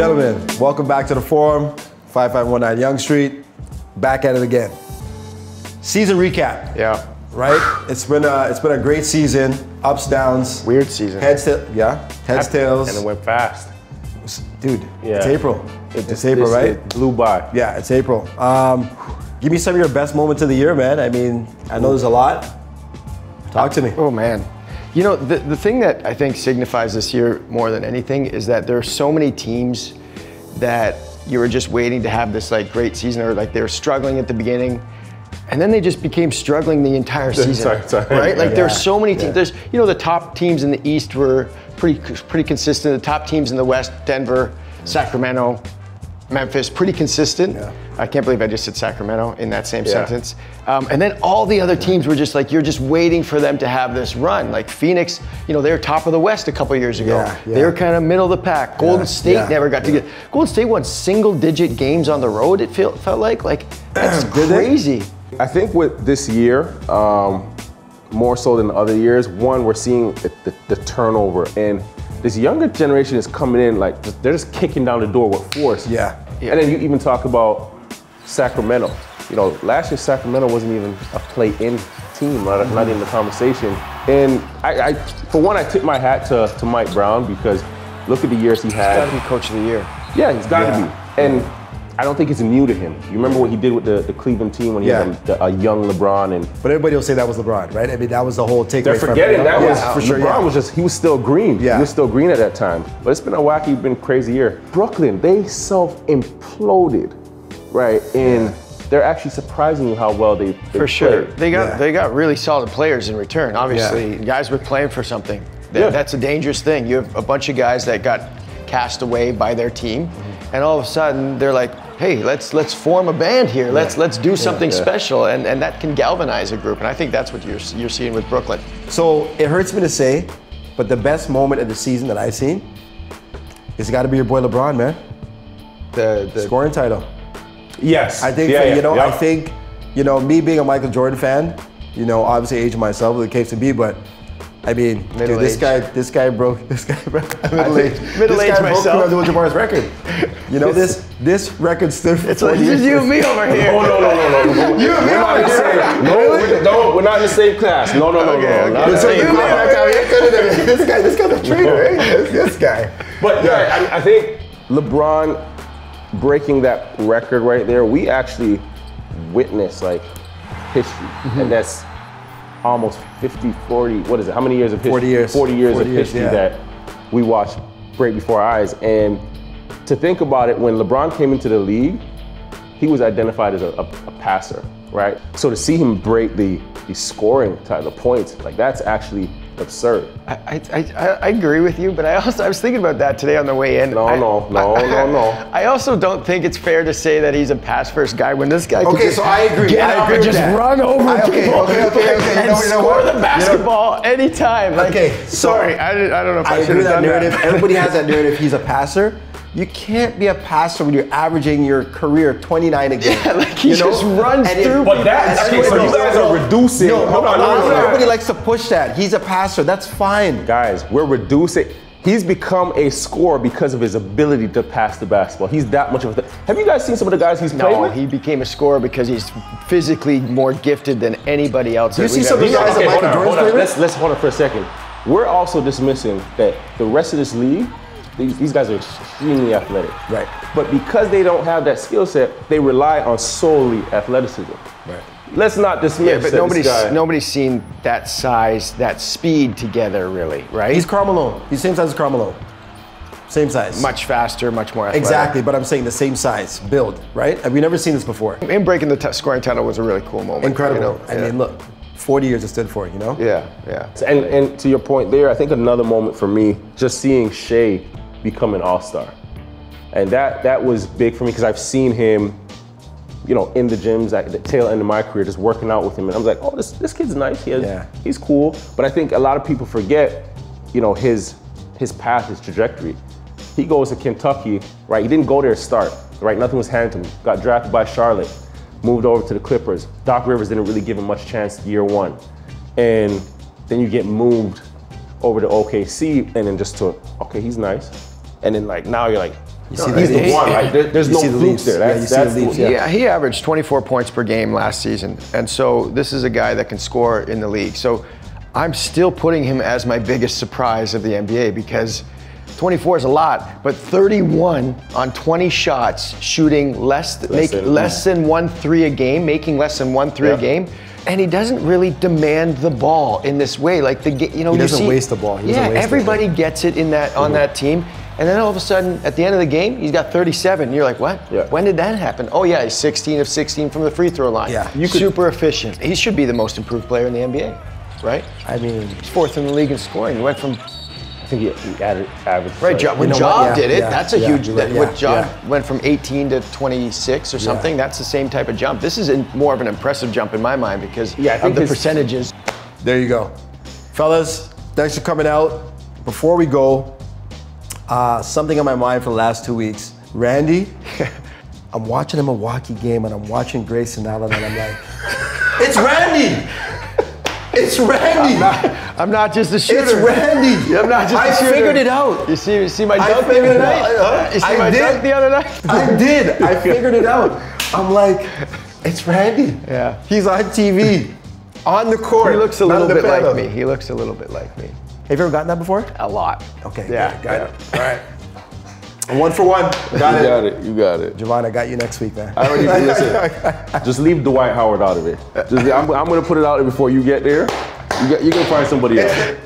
Gentlemen, welcome back to the Forum, 5519 Yonge Street. Back at it again. Season recap. Yeah. Right? It's been a great season. Ups, downs. Weird season. Heads, tails. And it went fast. Dude, Yeah. It's April. It's April, right? It blew by. Yeah, it's April. Give me some of your best moments of the year, man. I mean, I know there's a lot. Talk to me. Oh, man. You know, the thing that I think signifies this year more than anything is that there are so many teams that you were just waiting to have this like great season, or like they were struggling at the beginning, and then they just became struggling the entire season, right? Like there's so many teams. There's, you know, the top teams in the East were pretty consistent. The top teams in the West, Denver, Sacramento, Memphis, pretty consistent. Yeah. I can't believe I just said Sacramento in that same sentence. And then all the other teams were just like, you're just waiting for them to have this run. Like Phoenix, you know, they were top of the West a couple years ago. They were kind of middle of the pack. Golden State never got to get. Golden State won single-digit games on the road, it felt like. Like, that's crazy. I think with this year, more so than the other years, one, we're seeing the turnover, and this younger generation is coming in like they're just kicking down the door with force. Yeah. And then you even talk about Sacramento. You know, last year Sacramento wasn't even a play-in team, not in the conversation. And I for one, I tip my hat to Mike Brown, because look at the years he had. He's got to be coach of the year. Yeah, he's got to be. And I don't think it's new to him. You remember what he did with the Cleveland team when he had a young LeBron, but everybody will say that was LeBron, right? I mean, that was the whole takeaway. They're forgetting that was for sure. LeBron was just, he was still green. Yeah. He was still green at that time. But it's been a wacky, been crazy year. Brooklyn, they self-imploded, right? And they're actually surprising you how well they for sure. They got really solid players in return. Obviously, guys were playing for something. That's a dangerous thing. You have a bunch of guys that got cast away by their team, and all of a sudden they're like, hey, let's form a band here. Let's do something special, and that can galvanize a group. And I think that's what you're seeing with Brooklyn. So it hurts me to say, but the best moment of the season that I've seen is got to be your boy LeBron, man. The scoring title. Yes. I think I think, you know, me being a Michael Jordan fan, you know, obviously aging myself with the case to be, but I mean, dude, this guy broke middle-aged myself. Broke Jabbar's record. You know, this record stood for it's like just you and me over here. No. You and me over here. No, we're not in the same class. No. This guy's a traitor, right? This guy. But yeah, I think LeBron breaking that record right there, we actually witnessed like history, and that's almost 50, 40, what is it? How many years of history? 40 years. 40 years of history that we watched break before our eyes. And to think about it, when LeBron came into the league, he was identified as a passer, right? So to see him break the scoring title, the points, like that's actually absurd. I agree with you, but I was thinking about that today on the way in. No. I also don't think it's fair to say that he's a pass-first guy when this guy can I agree. and just run over people and score the basketball anytime. Like, sorry, I don't know if I agree with that narrative. That. Everybody has that narrative. He's a passer. You can't be a passer when you're averaging your career 29 a game. Yeah, like he just runs through. But that's so you guys are reducing. No. Everybody likes to push that. He's a passer. That's fine. Guys, we're reducing. He's become a scorer because of his ability to pass the basketball. He's that much of a. Have you guys seen some of the guys he's played with? No, he became a scorer because he's physically more gifted than anybody else. You see some of the guys that Michael Jordan's played with? Let's hold on for a second. We're also dismissing that the rest of this league, these guys are extremely athletic. Right. But because they don't have that skill set, they rely on solely athleticism. Right. Let's not dismiss but nobody's seen that size, that speed together, really, right? He's Carmelo. He's the same size as Carmelo. Same size. Much faster, much more athletic. Exactly, but I'm saying the same size, build, right? Have we never seen this before? Him breaking the scoring title was a really cool moment. Incredible. You know? I mean, look, 40 years it stood for, you know? Yeah. And to your point there, I think another moment for me, just seeing Shea become an all-star. And that was big for me because I've seen him, you know, in the gyms at the tail end of my career, just working out with him. And I was like, oh, this kid's nice. He's cool. But I think a lot of people forget, you know, his path, his trajectory. He goes to Kentucky, right? He didn't go there to start, right? Nothing was handed to him. Got drafted by Charlotte, moved over to the Clippers. Doc Rivers didn't really give him much chance year one. And then you get moved over to OKC and then just to, okay, he's nice. And then like now you're like, You see He's the one, right? There's no fluke there. That's the leaves, Yeah, he averaged 24 points per game last season. And so this is a guy that can score in the league. So I'm still putting him as my biggest surprise of the NBA because 24 is a lot, but 31 on 20 shots, shooting less than 1-3 a game, making less than 1-3 a game. And he doesn't really demand the ball in this way. Like he doesn't waste the ball. Everybody gets it in that on that team. And then all of a sudden, at the end of the game, he's got 37. You're like, what? Yeah. When did that happen? Oh yeah, he's 16 of 16 from the free throw line. Yeah. Super efficient. He should be the most improved player in the NBA, right? I mean, He's 4th in the league in scoring. He went from I think he added average. right. When Job did it, that's a huge. Right, What Job went from 18 to 26 or something. That's the same type of jump. This is more of an impressive jump in my mind because of the percentages. There you go, fellas. Thanks for coming out. Before we go, something on my mind for the last 2 weeks. Randy, I'm watching a Milwaukee game and I'm watching Grayson Allen and I'm like, it's Randy. It's Randy. I'm not just a shooter. It's Randy. I'm not just a shooter. I figured it out. You see my dunk the other night? You see my dunk the other night? I did. I figured it out. I'm like, it's Randy. Yeah. He's on TV, on the court. He looks a little bit like me. He looks a little bit like me. Have you ever gotten that before? A lot. Okay. Yeah. Got it. All right. 1 for 1. Got it. You got it. Jevohn, I got you next week, man. I don't even listen. Just leave Dwight Howard out of it. I'm going to put it out there before you get there. You can find somebody else.